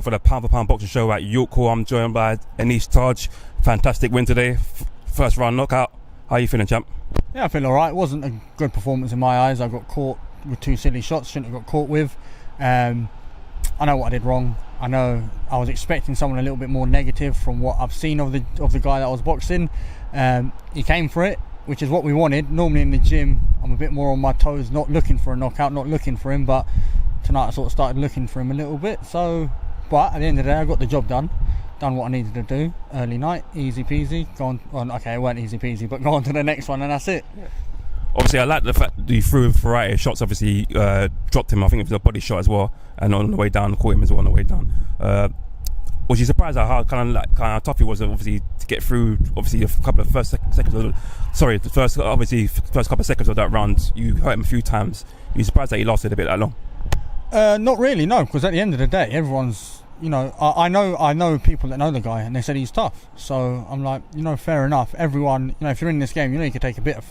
waiting for the pound for pound boxing show at York Hall. I'm joined by Aness Taj. Fantastic win today. First round knockout. How are you feeling, champ? Yeah, I feel alright. It wasn't a good performance in my eyes. I got caught with two silly shots, shouldn't have got caught with. I know what I did wrong. I know I was expecting someone a little bit more negative from what I've seen of the guy that I was boxing. He came for it, which is what we wanted. Normally in the gym, I'm a bit more on my toes, not looking for a knockout, not looking for him, but tonight I sort of started looking for him a little bit. But at the end of the day, I got the job done what I needed to do. Early night, easy peasy. Okay, it weren't easy peasy, but go on to the next one, and that's it. Yeah. Obviously, I like the fact that you threw a variety of shots. Obviously, dropped him. I think it was a body shot as well, and on the way down, caught him as well on the way down. Was you surprised at how kind of tough he was, obviously, to get through? Obviously, a couple of first couple of seconds of that round, you hurt him a few times. Were you surprised that he lasted a bit that long? Not really, no. Because at the end of the day, everyone's, I know people that know the guy, and they said he's tough. So I'm like, fair enough. Everyone, if you're in this game, you could take a bit of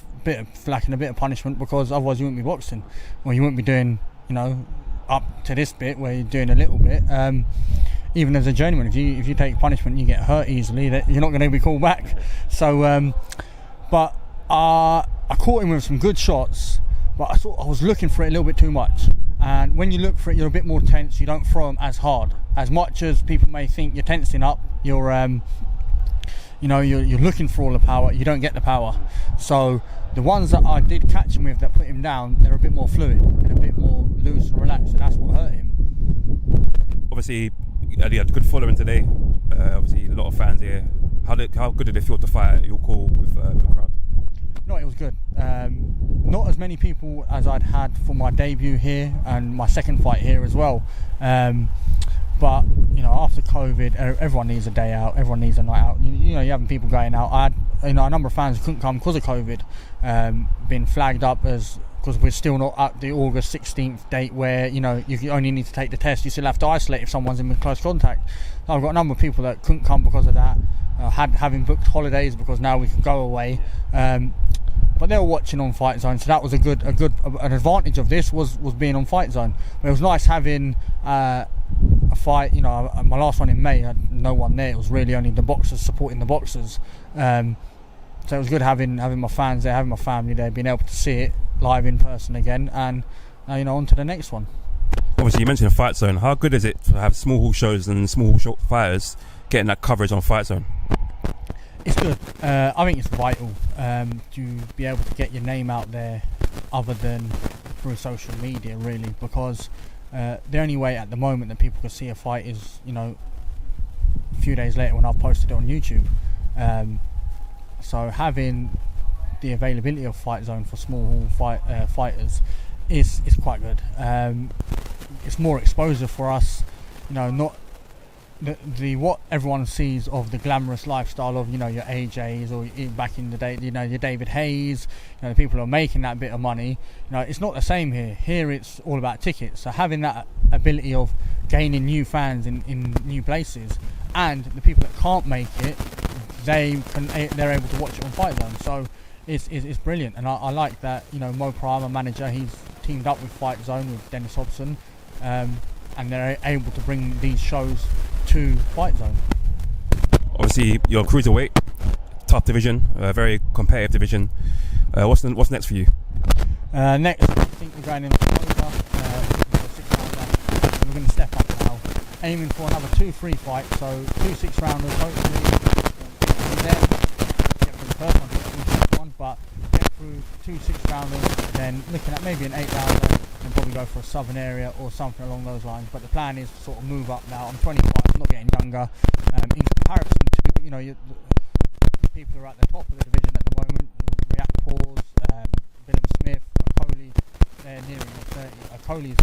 flack and a bit of punishment, because otherwise you wouldn't be boxing, or you wouldn't be doing, up to this bit where you're doing a little bit. Even as a journeyman, if you take punishment, you get hurt easily. That you're not going to be called back. So, but I caught him with some good shots, but I was looking for it a little bit too much. And when you look for it, you're a bit more tense. You don't throw them as hard. As much as people may think you're tensing up, you're looking for all the power. You don't get the power. So the ones that I did catch him with that put him down, they're a bit more fluid and a bit more loose and relaxed, and that's what hurt him. Obviously, you had a good following today. Obviously, a lot of fans here. How good did it feel to fight at your call with the crowd? No, it was good. Not as many people as I'd had for my debut here and my second fight here as well. But after COVID, everyone needs a day out. Everyone needs a night out. You're having people going out. I had a number of fans who couldn't come because of COVID, been flagged up because we're still not at the August 16th date where you only need to take the test. You still have to isolate if someone's in close contact. So I've got a number of people that couldn't come because of that. Having booked holidays because now we can go away. But they were watching on Fightzone, so that was an advantage of this was being on Fightzone. But it was nice having a fight. My last one in May, I had no one there. It was really only the boxers supporting the boxers. So it was good having my fans there, having my family there, being able to see it live in person again, and now on to the next one. Obviously, you mentioned Fightzone. How good is it to have small hall shows and small hall fighters getting that coverage on Fightzone? It's good. I think it's vital to be able to get your name out there other than through social media, really, because the only way at the moment that people can see a fight is, a few days later when I've posted it on YouTube. So having the availability of Fightzone for small hall fighters is quite good. It's more exposure for us, not the what everyone sees of the glamorous lifestyle of your AJs or back in the day, your David Hayes, the people who are making that bit of money. It's not the same here. Here it's all about tickets. So having that ability of gaining new fans in new places, and the people that can't make it, they're able to watch it on Fightzone. So it's brilliant, and I like that. Mo Prime, manager, he's teamed up with Fightzone with Dennis Hobson, and they're able to bring these shows to Fightzone. Obviously, you're Cruiserweight, tough division, very competitive division. What's next for you? Next, I think we're going in October. We're going to step up now, aiming for another 2-3 fights. So 2 6-rounders, hopefully. And then get through the first one, but get through 2 6-rounders, then looking at maybe an 8-rounder, and probably go for a southern area or something along those lines. But the plan is to sort of move up now. I'm 25, I'm not getting younger. In comparison to the people who are at the top of the division at the moment, React Paws, Willem Smith, Coley, they're nearing the 30. Coley's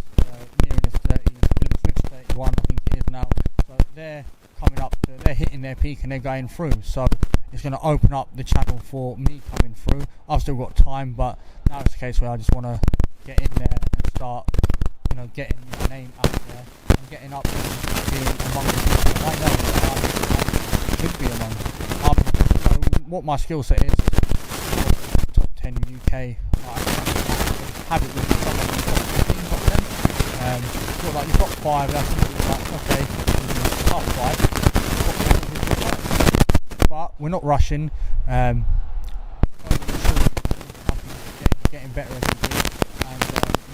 nearing his 30s. Willem Smith's 31, I think it is now. So they're coming up. They're hitting their peak and they're going through. So it's going to open up the channel for me coming through. I've still got time, but now it's a case where I just want to get in there and start, getting my name out there and getting up and being among the people that I know I should be among. What my skill set is, top 10 UK, I have it with some of the top 15, top 10. Sort of like your top 5, that's like, okay, we're not rushing. Getting better as we do, and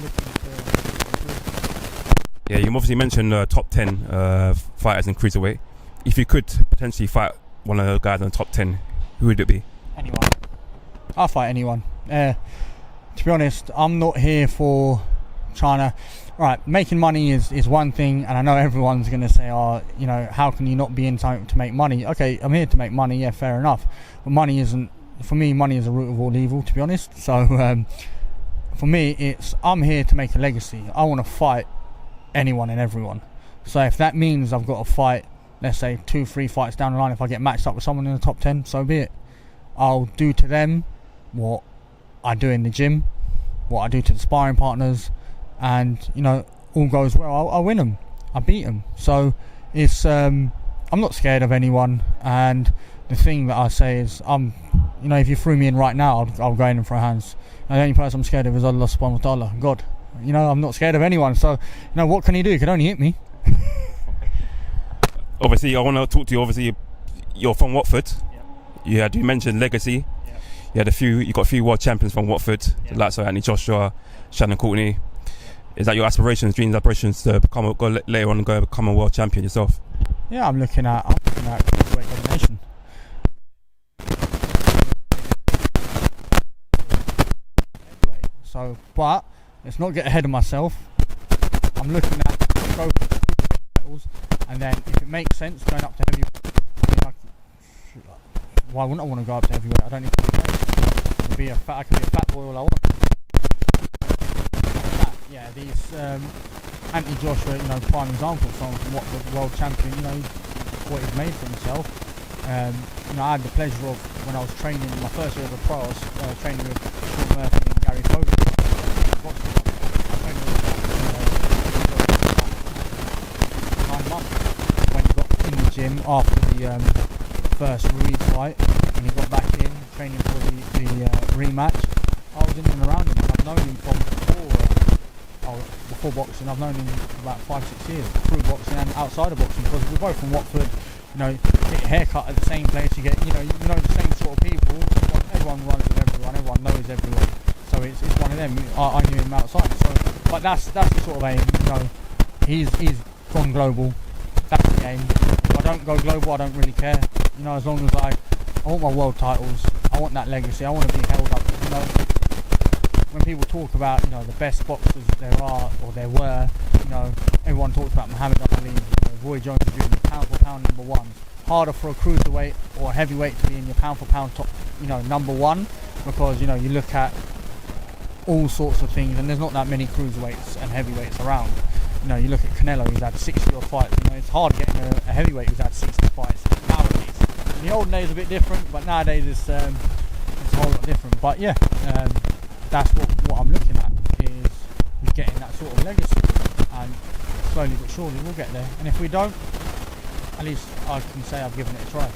looking to improve. Yeah, you obviously mentioned top 10 fighters in cruiserweight. If you could potentially fight one of the guys in the top 10, who would it be? Anyone. I'll fight anyone. To be honest, I'm not here for trying to... Right, making money is one thing, and I know everyone's going to say, how can you not be in time to make money? Okay, I'm here to make money, yeah, fair enough. But money isn't... For me, money is the root of all evil, to be honest. So, for me, I'm here to make a legacy. I want to fight anyone and everyone. So if that means I've got to fight, let's say 2-3 fights down the line, if I get matched up with someone in the top 10, so be it. I'll do to them what I do in the gym, what I do to the sparring partners, and all goes well, I'll win them, I beat them. So it's I'm not scared of anyone, and the thing that I say is if you threw me in right now, I'll go in for hands. And the only person I'm scared of is Allah subhanahu wa ta'ala, God. I'm not scared of anyone, so what can he do? He can only hit me. Obviously, I want to talk to you. Obviously, you're from Watford. Yep. You mentioned legacy. Yep. You got a few world champions from Watford, Yep. like Anthony Joshua, Shannon Courtney. Yep. Is that your aspirations, dreams, aspirations to go later on and go become a world champion yourself? Yeah, I'm looking at cruiserweight domination. So, but let's not get ahead of myself. I'm looking at go for titles, and then if it makes sense, going up to heavyweight. Why wouldn't I want to go up to heavyweight? I don't need to be I can be a fat boy all I want. These Anthony Joshua, prime example of someone from Watford, world champion. What he's made for himself. I had the pleasure of, when I was training my first year of a pro, I was training with Sean Murphy and Gary Fogarty. When he got in the gym after the first Ruiz fight, when he got back in training for the rematch, I was in and around him. I've known him from before boxing. I've known him for about 5-6 years through boxing and outside of boxing, because we're both from Watford. Get a haircut at the same place. You get the same sort of people. Everyone runs with everyone. Everyone knows everyone. So it's one of them. I knew him outside. So, but that's the sort of aim. He's gone global. That's the aim. If I don't go global, I don't really care. As long as I want my world titles. I want that legacy. I want to be held up. When people talk about the best boxers there are or there were, everyone talks about Muhammad Ali, Roy Jones Jr., pound for pound number one. Harder for a cruiserweight or a heavyweight to be in your pound for pound top, number one, because you look at all sorts of things, and there's not that many cruiserweights and heavyweights around. You look at Canelo, he's had 60 odd fights. It's hard getting a heavyweight who's had 60 fights nowadays. In the old days a bit different, but nowadays it's a whole lot different. But yeah, that's what I'm looking at, is getting that sort of legacy, and slowly but surely we'll get there. And if we don't, at least I can say I've given it a try.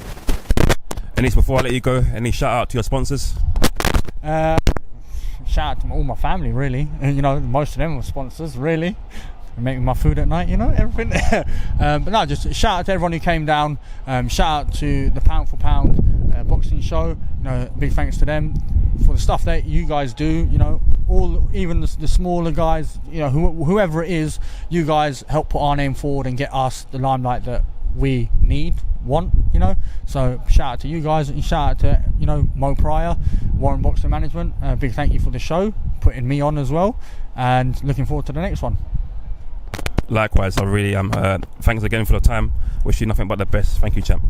Aness, before I let you go, any shout out to your sponsors? Shout out to all my family, really. Most of them are sponsors, really. They make me my food at night, everything. But no, just shout out to everyone who came down. Shout out to the Pound for Pound boxing show. Big thanks to them for the stuff that you guys do. Even the smaller guys, whoever it is, you guys help put our name forward and get us the limelight that we want. So shout out to you guys, and shout out to Mo Pryor, Warren Boxing Management. Big thank you for the show, putting me on as well, and looking forward to the next one. Likewise, I really am. Thanks again for the time. Wish you nothing but the best. Thank you, champ.